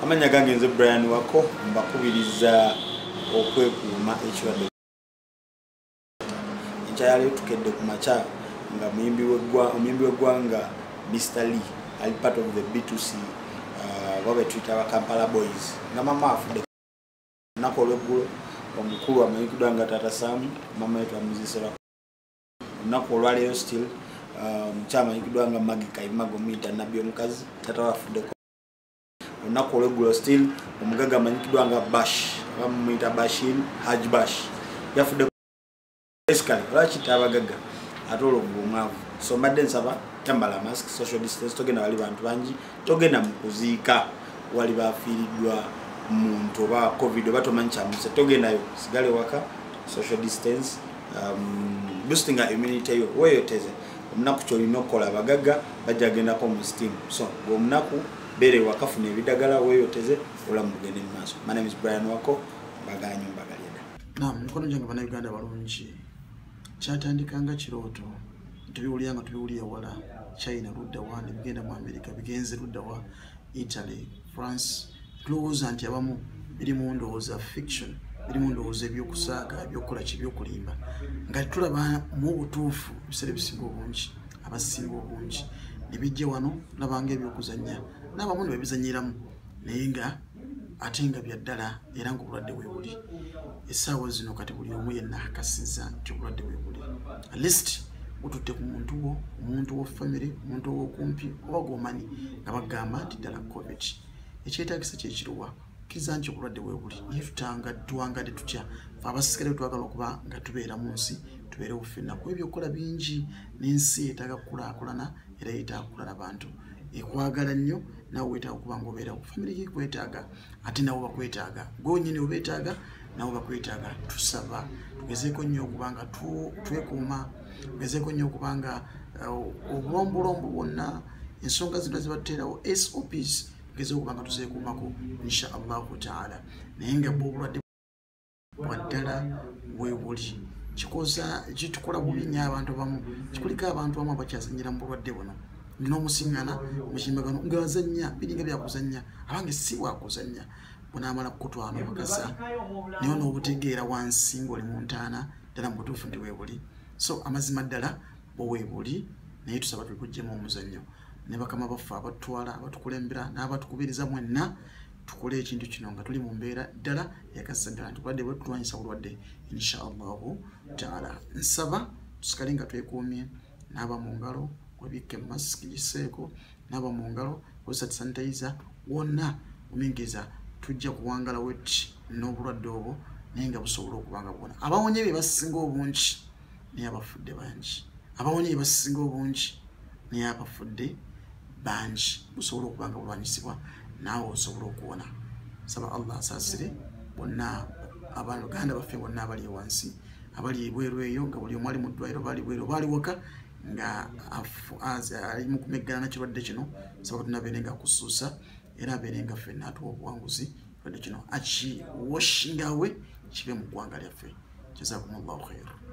amanya gange nze Brian wako mbakubiriza okwekuuma ekirwadde nkyali tukedde ku macha nga muyimbi w'eggwanga Mr. Lee ali part of the B2C wabe twita wa Kampala Boys nga Maama Afudde nako olweggulo omukulu amanyikidwa nga Tata Sam mama yetu amuzisera nako olwaleero still mchama amanyikidwa nga Magi Kaimago mita nabyo omukazi Tata wa Afudde nako olweggulo still omugaga amanyikidwa nga Bash bamuyita Bashin Haj Bash yafudde basically lwaki tabagaga atolo bumwavu so mbadde nsaba tambala mask social distance togenda wali bantu bangi togenda mu kuziika wali bafiiriddwa muntu oba covid oba tomanyi kyamuse togendayo sigale waka social distance boosting our immunity yo weyoteze omunaku kyolina okukola abagagga bajja agendako mu steam so omunaku bere wakafuna ebidagala weyoteze olamu mugende mu maaso. My name is Brian wako baganyo mbagalira naam mukono gyange bana Uganda balungi kyatandikanga kirooto tubiwulya nga tubiwulya wala China ludda wa bigenda mu America bigenze ludda wa Italy France tulowooza nti abamu biri mu ndowooza fiction biri mu ndowooza ebyokusaaga ebyokukola kibyokulimba nga tulaba mu butuufu ebiseera ebisinga obungi abasinga obungi ne bijja wano nabanga ebyokuzannya n'abamu ne babizanyiramu naye nga ate nga bya ddala era nga obulwadde weebuli essaawa zino kati buli omu yenna akasiza nti obulwadde weebuli at least ututte ku muntu wo omuntu wo family omuntu w'okumpi oba gwomanyi nga bagamba nti ddala covid ekyetaagisa kyekiruwa kiza nti obulwadde weebuli naye tuwangadde tutya fe abasikale twagala okuba nga tubeera mu nsi tubeerewo ffenna ku ebyokukola bingi n'ensi yeetaaga kukulaakulana era yeetaaga kukulana bantu ekwagala nnyo nawe weetaaga okuba nga obeerawo family yekwetaaga ate nawe bakwetaaga gwenyini obeetaaga nawe bakwetaaga tusaba tugezeeko nnyo okuba nga twekuuma tugezeeko nnyo okuba nga obulombolombo bwonna ensonga zino zibatteerawo SOPs tugezeeko okuba nga tuzeekuumako insha allahu taala naye nga bw'obulwadde bwa ddala weebuli kitukola bubi nnyo abantu abamu kikuliko abantu abamu abakyazannyira mu bulwadde buno ngina omusiŋŋana mukimbagano nga bazannya biringa byakuzannya abange si bwakuzannya bunaamala kukutwala n'obakasa naye n'obutegeera wansi ng'oli mu ntaana ddala mu butuufu ndi weebuli so amazima ddala bo weebuli naye tusaba tulikuggyamu omuzannyo ne bakama baffe abatutwala abatukulembera n'abatukubiriza mwenna tukole ekintu kino nga tuli mu mbeera ddala yakassa ddala nti obulwadde bwe tulwanyisa bulwadde insha allahu taala nsaba tusikale nga twekuumye n'aba mu ngalo webikke masiki giseeko n'aba mu ngalo kozesa sanitizer wonna omengeza tujja kuwangala wetti n'obulwadde obwo naye nga busobola okuba nga bwona abawonye bye basinga obungi naye abafudde bangi abawonye bye basinga obungi naye abafudde bangi busobola okuba nga bulwanyisibwa naawe osobola okuwona saba Allah asaasire bonna abaluganda baffe bonna abali wansi abali ebweru eyo nga buli omu ali mu ddwaliro baali bweru baali waka nga ali mu kumeggana kirwadde kino saba tunabeere nga akusuusa era abeere nga ffenna atuwa obuwanguzi kirwadde kino akiwashingawe kibe mu ggwanga lyaffe jazakumullahu khairu.